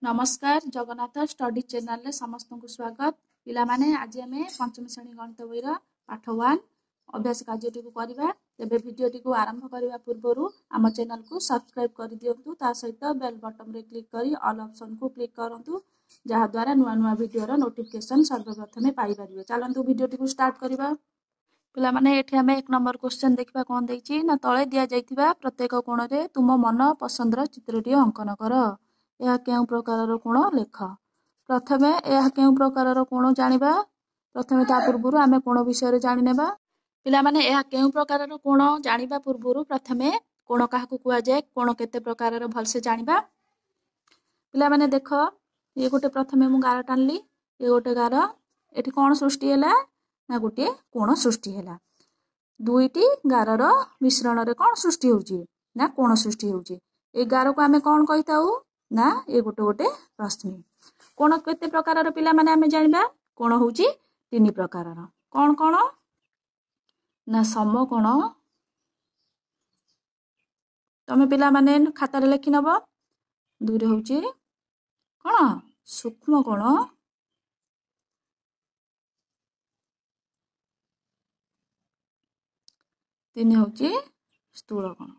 नमस्कार Jagannath study channel रे समस्त को स्वागत पिला माने आज आम पंचम श्रेणी गणित बही पाठ 1 अभ्यास कार्यटी को करवा तेरे भिडटी को आरंभ करने पूर्व आम चैनल को सब्सक्राइब कर दिंतु ता सहित बेल बटन रे क्लिक करी ऑल ऑप्शन को क्लिक करंतु जहाँ द्वारा नुआ नुआ वीडियो नोटिफिकेशन सर्वप्रथमे पाई परिबे। चलंतु वीडियोटी को स्टार्ट करवा पिला माने एठी हमें एक नंबर क्वेश्चन देखा कौन देछि ना तळे दिया जाइथिबा प्रत्येक कोण रे तुम मन पसंदर चित्रटी अंकन कर यह केउ प्रकार कोण लेख। प्रथमे यह केउ प्रकार कोण जानिबा प्रथमे ता पूर्व आमे कोण विषय जानिनेबा पिला माने यह केउ प्रकार कोण जानिबा पूर्व प्रथमे कोण काहाकू कुआ जाय कोण केते प्रकार भलसे जानिबा। पिला माने देख ये गोटे प्रथमे मु गार टानली ये गोटे गार एठी कोण सृष्टि हैला ना गोटे कोण सृष्टि हैला दुईटी गारर मिश्रण रे कोण सृष्टि होउची ना कोण सृष्टि होउची। ए गार को आमे कोण कहिताऊ ना ये गोटे गोटे रश्मि कोण केते प्रकार पिला माने आमे जानिबा कोण होउची तीन प्रकार कोण कोण ना समकोण तमे पिला माने खाता रे लिखि नबो दुई रे होउची कोण सूक्ष्म कोण तीन होउची स्थूल कोण।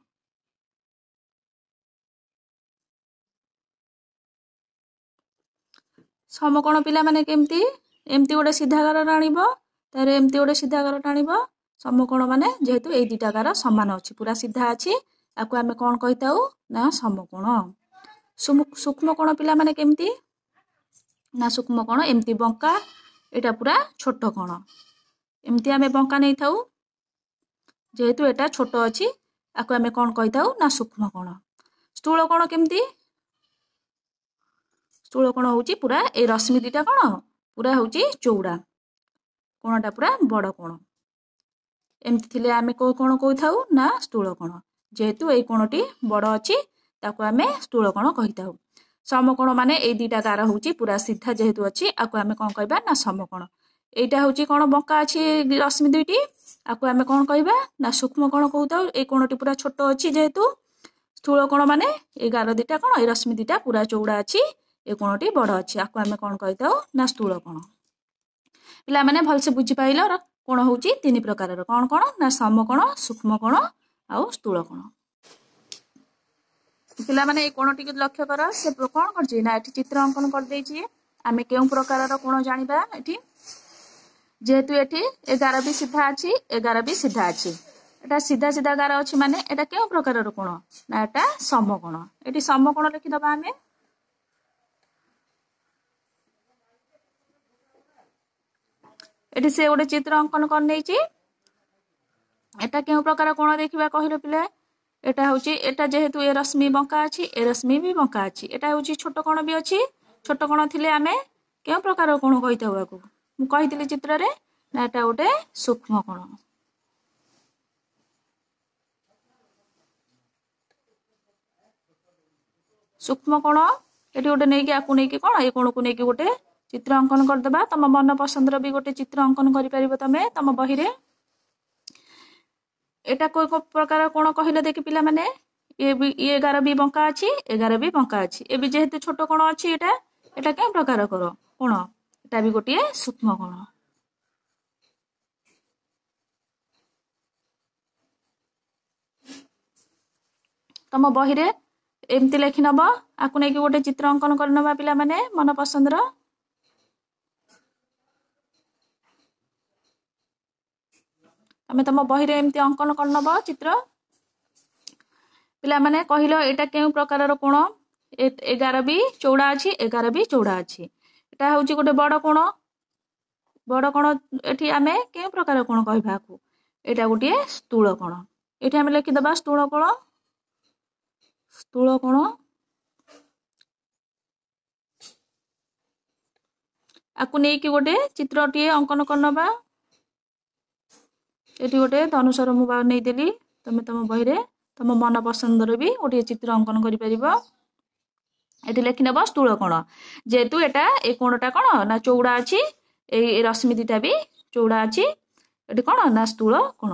समकोण पिला माने केमती एमती गोटे सीधा गार टाणिबो तारे एमती गोटे सीधा गार टाणिबो समकोण माने जेहेतु ए दुटा गार समान अछि पूरा सीधा अछि आकु आमे कोन कहिताऊ ना समकोण। सूक्ष्म कोण पिला माने केमती ना सूक्ष्म कोण एमती बंका एटा पूरा छोट कोण एमती आमे बंका नै थाऊ जेहेतु एटा छोट अछि आकु आमे कोन कहिताऊ ना सूक्ष्म कोण। स्थूल कोण केमती स्थूल कोण होउची पूरा ए रश्मि दिटा कोण पूरा होउची चौड़ा कोणटा पूरा बड़ कोण एमती थिले आमे को कोण कहिताऊ ना स्थूल कोण जेहेतु ए कोणटी बड़ अछि ताकू आमे स्थूल कोण कहिताऊ। समकोण माने ए दुटा गार होउची पूरा सीधा जेहेतु अछि आकू आमे कोन कहबा ना समकोण। एटा होउची कोण बंका अछि रश्मि दुईटी आकू आमे कोन कहबा ना सूक्ष्म कोण कहताऊ ए कोणटी पूरा छोट अछि जेहेतु। स्थूल कोण माने ए गार दिटा कोण ए रश्मि दिटा पूरा चौड़ा अछि ए कोणटी बड़ अछि आकू आमे कोन कहिताऊ ना स्थूल कोण। पिला माने भलसे बुझी पाइलो कोण होउची तीन प्रकार कोन कोन ना समकोण सूक्ष्म कोण आ स्थूल कोण। पिला माने ए कोणटी के लक्ष्य कर से कोन करछि ना एठी चित्र अंकन कर देछि आमे केउ प्रकार कोण जानिबा एठी जेहेतु एठी 11 भी सीधा अछि 11 भी सीधा अछि एटा सीधा सीधा गार अछि माने एटा केउ प्रकार कोण ना एटा समकोण। एठी समकोण लिखि दबा आमे एठी से गोटे चित्र अंकन कर नेछि एटा केउ प्रकार कोण देखिबा कहिलो पिला एटा होउची एटा जेहेतु ए रश्मि बंका अछि ए रश्मि भी बंका अछि एटा होउची छोट कोण भी अछि छोट कोण थिले आमे केउ प्रकार कोण कहिताऊ आकू मु कहितली चित्र रे ना एटा गोटे सूक्ष्म कोण। सूक्ष्म कोण एठी गोटे नेकी आकू नेकी कोण ए कोण को नेकी गोटे चित्र अंकन कर देबा तम मन पसंद रो भी गोटे चित्र अंकन करि परिबो तमे तम बही रे। एटा कोइ को प्रकार कोण कहिले देखि पिला माने ये गार भी बंका अछि ए गार भी बंका अछि ए भी जेहेतु छोट कोण अछि एटा एटा के प्रकार करो कोण एटा भी गोटे सूक्ष्म कोण। तम बही रे एमती लेखि नबो आकु नेकी गोटे चित्र अंकन कर नबा पिला माने मन पसंद रो तमे तम बही रे एमती अंकन कर नबो चित्र पिला माने कहिलो एटा केउ प्रकार कोण 11 भी चौड़ा अछि 11 भी चौड़ा अछि एटा होउची गोटे बड़ कोण एठी आमे केउ प्रकार कोण कहबा को एटा गोटे स्थूल कोण। एठी आमे लिखि दबा स्थूल कोण आकु नै कि गोटे चित्रटी अंकन कर नबा एठी गोटे धनुषर मु नै देली तमे तम बही रे तम मन पसंद रो भी गोटे चित्र अंकन करि परिबो। एठी लिखि नबो स्थूल कोण जेहेतु एटा ए कोणटा कोण ना चौड़ा अछि ए रश्मि दिटा भी चौड़ा अछि एठी कोण ना स्थूल कोण।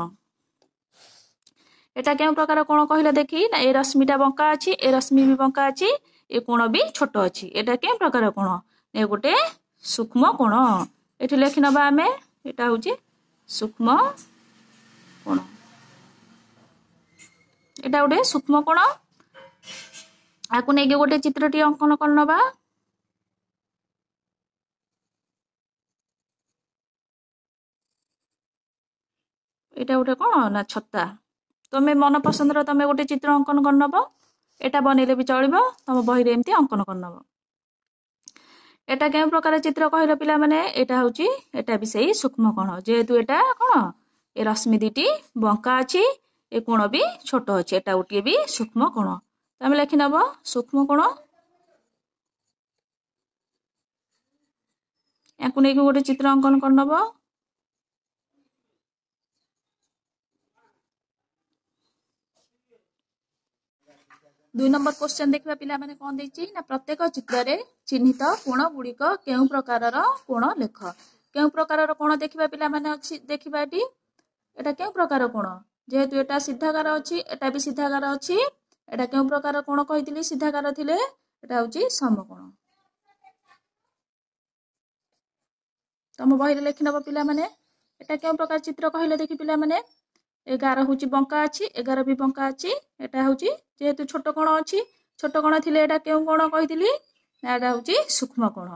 एटा केउ प्रकार कोण कहिला देखि ना ए रश्मिटा बंका अछि ए रश्मि भी बंका अछि ए कोण भी छोट अच्छी एटा के प्रकार कोण ए गोटे सूक्ष्म कोण एठी लिखि नबा आमे एटा होची सूक्ष्म कोण एटा गोटे सूक्ष्म कोण आकु नै गोटे चित्रटी अंकन कर नबा एटा गोटे कोण ना छत्ता तमे मन पसंद रो तमे गोटे चित्र अंकन कर नबो एटा बनेले भी चलिबो तम बही रे एमती अंकन कर नबो एटा के प्रकार चित्र कहले पिला माने एटा होची एटा भी सही सूक्ष्म कोण जेहेतु एटा कोण ए रश्मि दीटी बंका अछि ए कोण भी छोट अछि एटा उठी भी सूक्ष्म कोण तमे लिखि नबो सूक्ष्म कोण याकु नै गोटे चित्र अंकन कर नबो 2 नंबर क्वेश्चन देखिबा पिला माने कोन देछि ना प्रत्येक चित्र रे चिन्हित कोण गुड़िक केउ प्रकारर कोण लेख केउ प्रकारर कोण देखिबा पिला माने अछि देखिबा एटी एटा केउ प्रकार कोण जेहेतु एटा सीधागार अछि एटा भी सीधागार अछि एटा केउ प्रकार कोण कहितली सीधागार थिले एटा होछि समकोण तम बहिरे लेखि नबो पिला माने एटा केउ प्रकार चित्र कहिले देखि पिला माने 11 होची बंका अछि 11 भी बंका अछि एटा होची जेहेतु छोट कोण अछि छोट कोण थिले एटा केउ कोण कहितली एटा होची सूक्ष्म कोण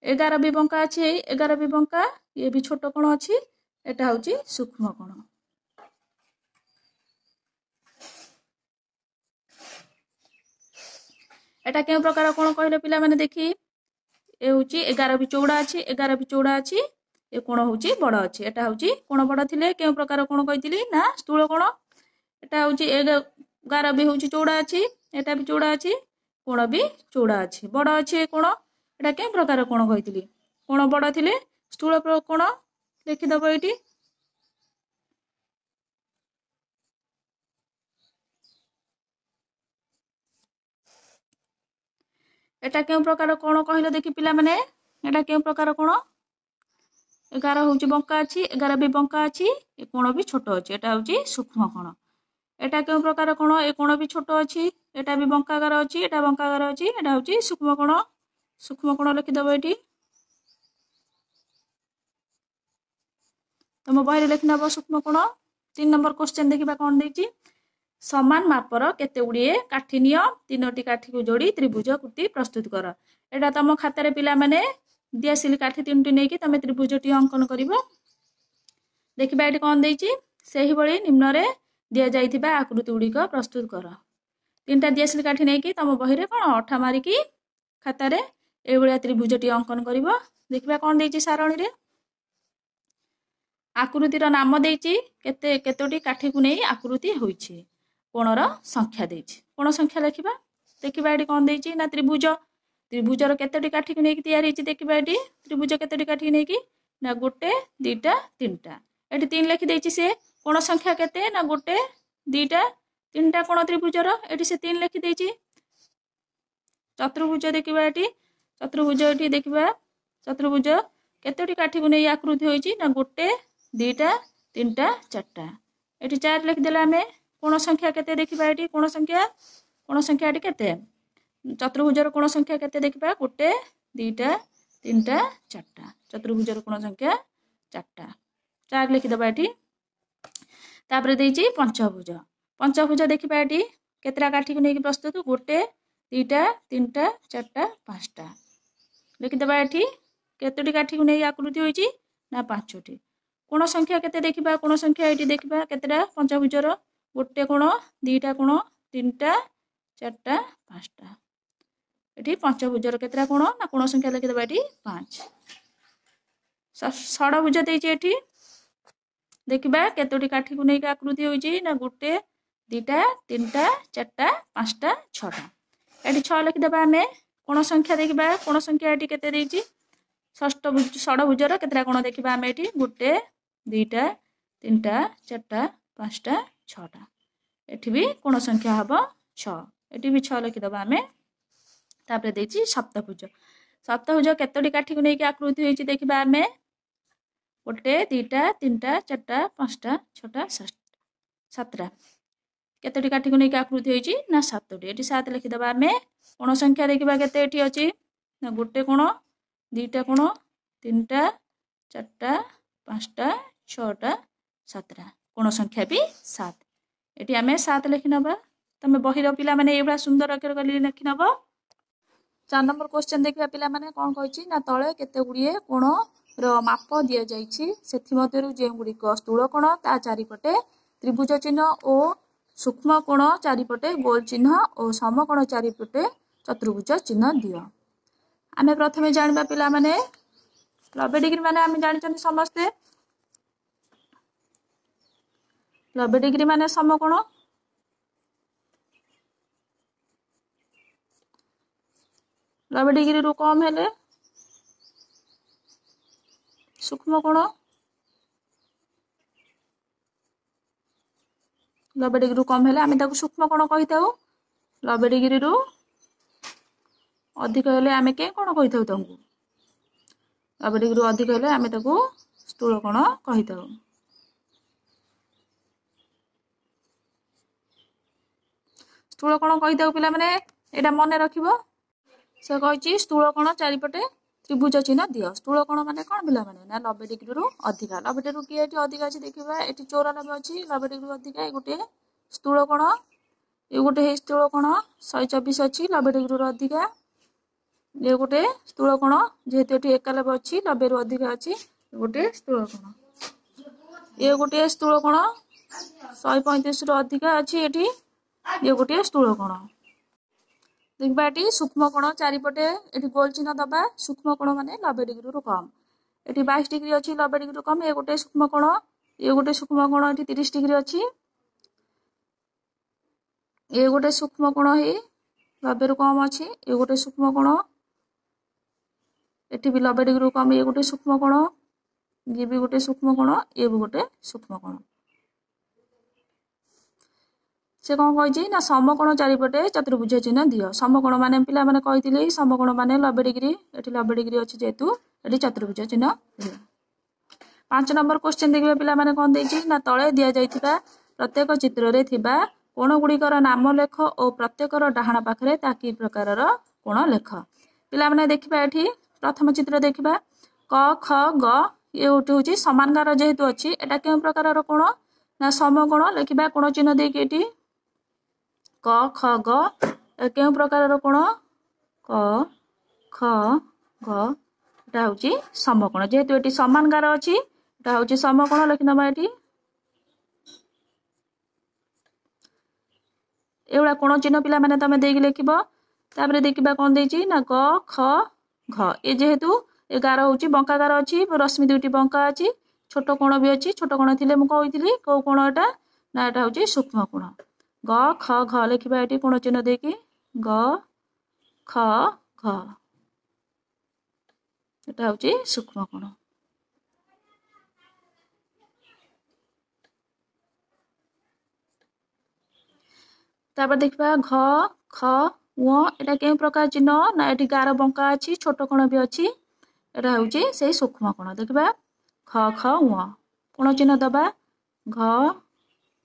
11 भी बंका अछि 11 भी बंका ये भी छोट कोण अछि एटा होची सूक्ष्म कोण एटा केउ प्रकार कोण कहिले पिला माने देखि ए होची 11 भी चौड़ा अछि 11 भी चौड़ा अछि ए कोण होची बड़ अछि एटा होची कोण बड़ थिले केउ प्रकार कोण कहितली ना स्थूल कोण एटा होची 11 भी होची चौड़ा अछि एटा भी चौड़ा अछि कोण भी चौड़ा अछि बड़ अछि कोण एटा केउ प्रकार कोण कहितली कोण बड़ थिले स्थूल कोण लिखि दबो एटी एटा केउ प्रकार कोण कहिले देखि पिला माने एटा केउ प्रकार कोण 11 होची बंका अछि 11 भी बंका अछि ए कोण भी छोट अछि एटा होची सूक्ष्म कोण एटा केउ प्रकार कोण ए कोण भी छोट अछि एटा भी बंकागार अछि एटा बंकागार अछि एटा होची सूक्ष्म कोण लिखि दबो एटी तम बहिरे लिखि नबो सूक्ष्म कोण 3 नंबर क्वेश्चन देखिबा कोन देछि समान मापर केते गुड़िए काठी नियो तीनोटी काठी को जोड़ी त्रिभुज कृति प्रस्तुत कर एटा तम खाता रे पिला माने दियासिल काठी तीनटी नेकी तमे त्रिभुजटी अंकन करिवो देखिबा एटी कोन देछि सेही बळी निम्न रे दिया जाइथिबा आकृति गुडी को प्रस्तुत कर तीनटा दियासिल काठी नेकी तम बहिरे कोन अठा मारी की खाता रे ए बळिया त्रिभुजटी अंकन करिवो देखिबा कोन देछि सारणी रे आकृतिर नाम देछि केतोटी काठी को नै आकृति होइछि कोणर संख्या देछि कोण संख्या लिखिबा देखिबा एटी कोन देछि ना त्रिभुज त्रिभुजर केतोटी काठी को नेकी तयार हेछि देखिबा एटी त्रिभुज केतोटी काठी नेकी ना गोटे दुईटा तीनटा एटी 3 लिखि देछि से कोण संख्या केते ना गोटे दुईटा तीनटा कोण त्रिभुजर एटी से 3 लिखि देछि चतुर्भुज देखिबा एटी चतुर्भुज एटी देखिबा चतुर्भुज केतोटी काठी को नै आकृति होइछि ना गोटे दुईटा तीनटा चारटा एटी 4 लिखि देला हमें कोण संख्या केते देखिबा एटी कोण संख्या एटी केते चतुर्भुजर कोण संख्या केते देखिबा गोटे दुईटा तीनटा चारटा चतुर्भुजर कोण संख्या चारटा 4 लिखि दबा एटी तापर देछि पंचभुज देखिबा एटी केतरा काठी को नेकी प्रस्तुत गोटे दुईटा तीनटा चारटा पांचटा लिखि दबा एटी केतोटी काठी को नेकी आकृति होइछि ना पांचटी कोण संख्या केते देखिबा कोण संख्या एटी देखिबा केतरा पंचभुजर गोटे कोण दुईटा कोण तीनटा चारटा पांचटा एटी पंचभुजर केतरा कोण ना कोण संख्या लिखि दबा एटी 5 षडभुज देछि एटी देखिबा केतोटी काठी को नेकी आकृति होइछि ना गोटे दुईटा तीनटा चारटा पांचटा छटा एटी 6 लिखि दबा हमें कोण संख्या देखिबा कोण संख्या एटी केते देछि षडभुजर केतरा कोण देखिबा हमें एटी गोटे दुईटा तीनटा चारटा पांचटा छटा एठी भी कोण संख्या हबो 6 एठी भी 6 लिखि दबा हमें तापर देछि सप्तभुज केतोटी काठी को नेकी आकृति होइछि देखिबा हमें गोटे दुईटा तीनटा चारटा पांचटा छटा सातटा केतोटी काठी को नहीं आकृति होइछि ना 7टी एटी 7 लिखि दबा हमें कोण संख्या देखिबा केते एटी अछि ना गोटे कोण दुईटा कोण तीनटा चारटा पांचटा छटा सातटा कोण संख्या भी 7 एटी हमें 7 लिखि नबा तमे बहिर पिला माने एबा सुंदर अक्षर कली लिखि नबा 4 नंबर क्वेश्चन देखिबा पिला माने कोन कहछि ना तळे केते गुडिए कोण रो माप दिया जाइछि सेथि मध्यरु जे गुडी को स्थूल कोण ता चारिपटे त्रिभुज चिन्ह ओ सूक्ष्म कोण चारिपटे गोल चिन्ह और समकोण चारिपटे चतुर्भुज चिन्ह दियो आमे प्रथमे जानबा पिला माने 90 डिग्री माने आमे जानिछन समस्ते 90 डिग्री माने समकोण 90 डिग्री रु कम हेले सूक्ष्म कोण 90 डिग्री रु कम हेले आमे ताकू सूक्ष्म कोण कहिताऊ 90 डिग्री रु अधिक हेले आमे के कोण कहिताऊ तांकू 90 डिग्री रु अधिक हेले आमे ताकू स्थूल कोण कहिताऊ स्थूल कोण कहिताऊ पिला माने एटा मने रखिबो से कहिछि स्थूल कोण चारिपटे त्रिभुज चिन्ह दियो स्थूल कोण माने कोन पिला माने ना 90 डिग्री रु अधिक 90 डिग्री रु की एटी अधिक अछि देखिबा एटी 94 अछि 90 डिग्री रु अधिक ए गुटे स्थूल कोण ए गुटे हे स्थूल कोण 124 अछि 90 डिग्री रु अधिक ए गुटे स्थूल कोण जेहेतु एटी 91 अछि 90 रु अधिक अछि गुटे स्थूल कोण ए गुटे स्थूल कोण 135 रु अधिक अछि एटी ए गुटे स्थूल कोण देखबा एटी सूक्ष्म कोण चारिपटे एटी गोल चिन्ह दबा सूक्ष्म कोण माने 90 डिग्री रु कम एटी 22 डिग्री अछि 90 डिग्री रु कम ए गुटे सूक्ष्म कोण एटी 30 डिग्री अछि ए गुटे सूक्ष्म कोण हे 90 रु कम अछि ए गुटे सूक्ष्म कोण एटी भी 90 डिग्री रु कम ए गुटे सूक्ष्म कोण ये भी गुटे सूक्ष्म कोण ए भी गुटे सूक्ष्म कोण से कौन कही ना समकोण चारिपटे चतुर्भुज चिन्ह दियो समकोण माने पिला माने कहिथिले समकोण माने 90 डिग्री एठी 90 डिग्री अछि जेतु एठी चतुर्भुज चिन्ह दियो 5 नंबर क्वेश्चन देखिबा पिला माने कोन देछि ना तळे दिया जाइथिबा प्रत्येक चित्र रे थिबा कोण गुडीकर नाम लेख और प्रत्येकर डाहाण पाखरे ताकि प्रकारर कोण लेख पिला माने देखिबा एठी प्रथम चित्र देखिबा क ख ग ये उठी होची समानगार जेहेतु अछि एटा के प्रकारर कोण ना समकोण लेखिबा कोण चिन्ह देकी एठी क ख ग के प्रकार कोण क ख ग एटा होची समकोण जेहेतु एटी समान गार अछि एटा होची समकोण लिखि नबा एटी एवडा कोण चिन्ह पिला माने तमे देकी लिखिबो तापरे देखिबा कोन देछि ना ग ख घ ए जेहेतु ए गार होची बंका गार अछि रश्मि दुटी बंका अछि छोट कोण भी अछि छोट कोण थिले मु कहितली को कोण एटा ना एटा होची सूक्ष्म कोण ग ख घ लिखिबा एटी कोण चिन्ह देकी ग ख घ एटा होची सूक्ष्म कोण तापर देखिबा घ ख व एटा के प्रकार चिन्ह ना एटी गार बंका अछि छोट कोण भी अछि एटा होची सेही सूक्ष्म कोण देखिबा ख ख व कोण चिन्ह दबा घ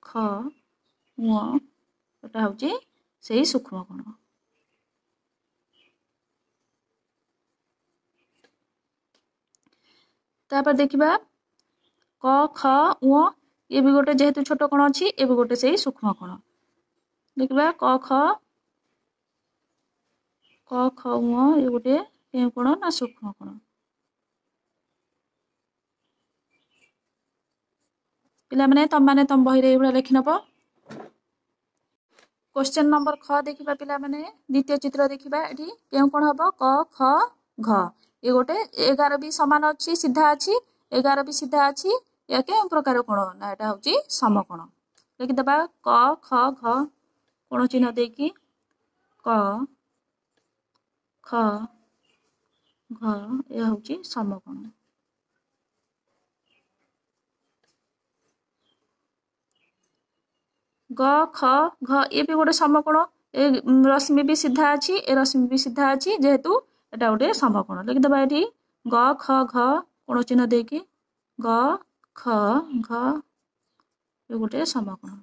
ख व एटा होची सेही सूक्ष्म कोण तापर देखिबा क ख व ये भी गोटे जेहेतु छोट कोण अछि ए भी गोटे सेही सूक्ष्म कोण देखिबा क ख व ये गोटे के कोण ना सूक्ष्म कोण पिला माने तम बहिरे एबा लिखि नबो क्वेश्चन नंबर ख देखिबा पिला माने द्वितीय चित्र देखिबा एठी केउ कोण हबो क ख घ ए गोटे 11 भी समान अछि सीधा अछि 11 भी सीधा अछि या के प्रकार कोण ना एटा होची समकोण लिखि दबा क ख घ कोण चिन्ह देकी क ख घ ए होची समकोण ग ख घ ये भी गोटे समकोण ए रश्मि भी सीधा अछि ए रश्मि भी सीधा अछि जेहेतु एटा गोटे समकोण लिखि दबा एठी ग ख घ कोण चिन्ह देकी ग ख घ ये गोटे समकोण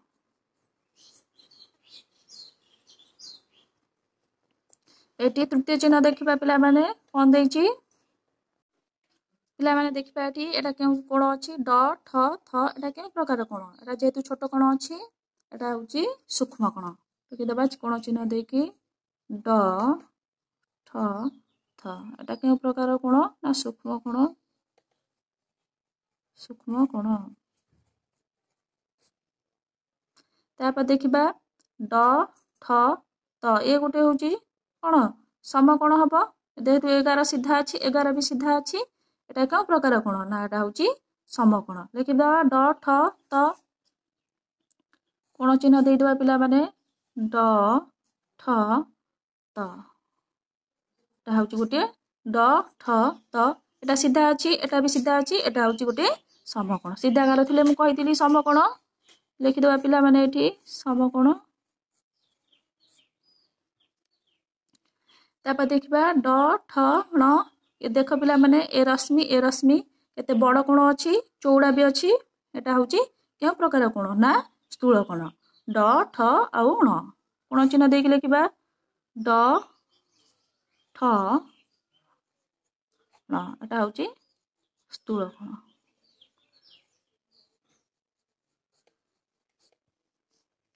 एटी तृतीय चिन्ह देखा पे कौन देती पे देखा ये क्यों कोण अच्छी ड ठ थ एटा क्यों प्रकार कोण एटा जेहेतु छोट कोण अच्छी एटा हूँ सूक्ष्म कोण लिखिदेवा कोण चिन्ह देकी ड ठ थ एटा क्यों प्रकार कोण ना सूक्ष्म कोण तापर देखा ड ठ त ये गोटे हूँ कौन सम कोण हम जेहेतु 11 सीधा अच्छी 11 भी सीधा अच्छी एटा क्यों प्रकार कोण ना एटा हूँ समकोण लिखिदेवा ड ठ त कोण चिन्ह देदेवा पिला माने ड ठ त एटा हूँ गोटे ड ठ त एटा सीधा अच्छी एटा भी सीधा अच्छी एटा हूँ गोटे समकोण सीधा गार थे मुझे समकोण लिखिदेवा पिला माने एठी समकोण तापर देखा ड ठ ण ये देख पिला माने ए रश्मि केते बड़ कोण अच्छी चौड़ा भी अच्छी एटा हूँ क्यों प्रकार कोण ना स्थूल कोण ड ठ आउ ण कोण चिन्ह देकी लिखा ड ठ ण एटा हूँ स्थूल कोण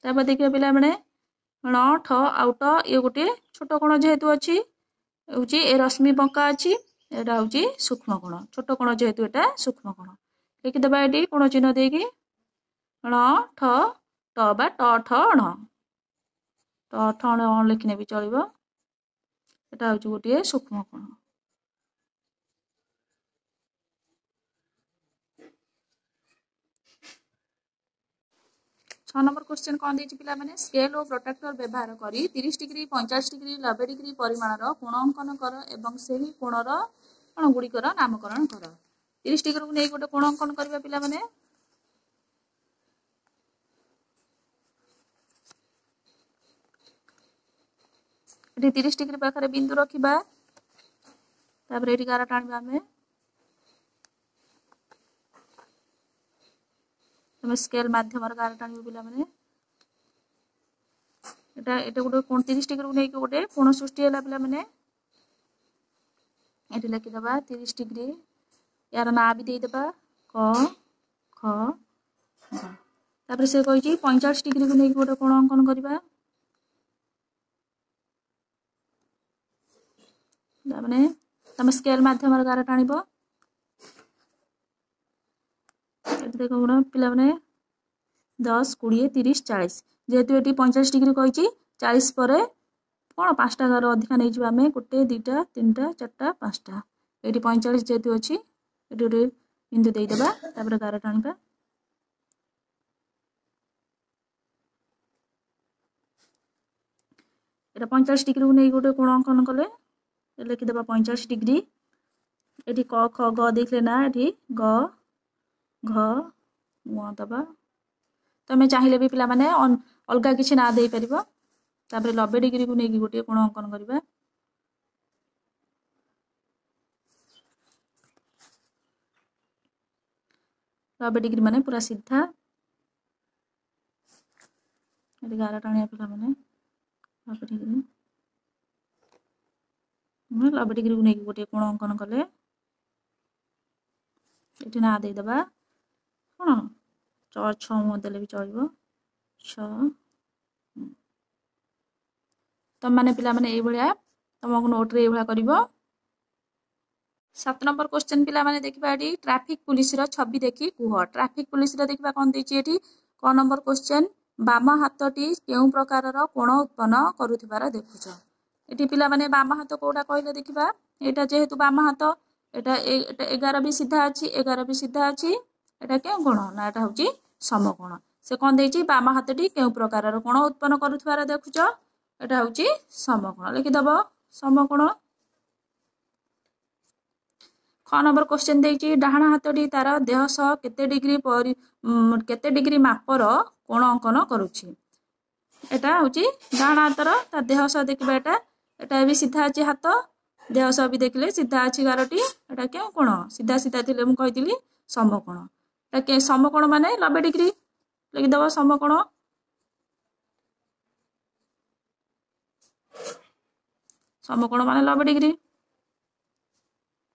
तापर देखिए पिला माने ण ठ आउ ट ये गोटे छोट कोण जेहेतु अच्छी हूँ ए रश्मि बंका अच्छी एटा हूँ सूक्ष्म कोण छोट कोण जेहेतु एटा सूक्ष्म कोण लिखिदेवा ये कोण चिन्ह देकी ण ठ ट बा ट ठ ण ट ठ ण लिखने भी चलो एटा हूँ गोटे सूक्ष्म कोण 6 नंबर क्वेश्चन कौन देती पिला माने स्केल और प्रोट्रैक्टर व्यवहार करी 30 डिग्री 50 डिग्री 90 डिग्री परिमाणर कोण अंकन कर एवं सही कोणर कोण गुड़िकर नामकरण कर 30 डिग्री को नहीं गोटे कोण अंकन करबा पिला माने एटी 30 डिग्री पाखरे बिंदु रखिबा तापर एटी गार टाणबा हमें तुम स्केल माध्यम गार टाणी पिला माने एटा एटा गोटे 30 डिग्री को नहीं गोटे कोण सृष्टि है पिला माने एटी लिखिदेवा 30 डिग्री यार ना भी देदेबा क ख ग तापर से कही 50 डिग्री को नहीं गोटे कोण अंकन करबा माने तुम स्केल माध्यम गार टाणब देख पिला माने 10 20 30 40 जेहेतु ये 50 डिग्री कही 40 पर कौन 5टा गार अधिका नहीं आम 1 2 3 4 5टा ये 45 जेहेतु अच्छी ये गोटे बिंदु देदेबा तापर गार टाणबा ये 50 डिग्री को नहीं गोटे कोण अंकन कले लिखिदेवा 50 डिग्री ये क ख ग देखले ना ये ग घ ङ दबा तुम चाहिए भी पिला माने अलग किसी ना दे पार तापर 90 डिग्री को नहीं गोटे कोण अंकन करबा 90 डिग्री माने पूरा सीधा ये गार टाणिया पिला माने 90 डिग्री 90 डिग्री को नहीं गोटे कोण अंकन कले ये ना देदेबा कौन 6 देले भी चलो 6 तुम मैंने पिला माने ये तुमको नोट रे कर 7 नंबर क्वेश्चन पिला माने देखिबा एटी ट्रैफिक पुलिस रो छवि देखी कुह ट्रैफिक पुलिस रो देखिबा कोन देची एटी क नंबर क्वेश्चन बाम हाथटी केउ प्रकार रो कोण उत्पन्न करूथिबार देखुछ एटी पिला माने बाम हाथ कोडा कहले देखिबा एटा जेहेतु बाम हाथ एटा 11 भी सीधा अच्छी 11 भी सीधा अच्छी एटा केउ कोण ना एटा होची समकोण से कोन देची बाम हाथटी केउ प्रकार रो कोण उत्पन्न करूथिबार देखुछ एटा होची समकोण लिखि दबो समकोण 6 नंबर क्वेश्चन देची डाहाण हाथटी तार देह सह केते डिग्री मापर कोण अंकन करूची एटा होची डाहाण हातर ता देह सह देखिबा एटा भी सीधा अछि हाथ देह सह भी देखले सीधा अछि गारटी एटा केउ कोण सीधा सीधा थिले मु कहितली समकोण एटा के समकोण माने 90 डिग्री लिखि दबो समकोण ସମକୋଣ ମାନେ 90 ଡିଗ୍ରୀ।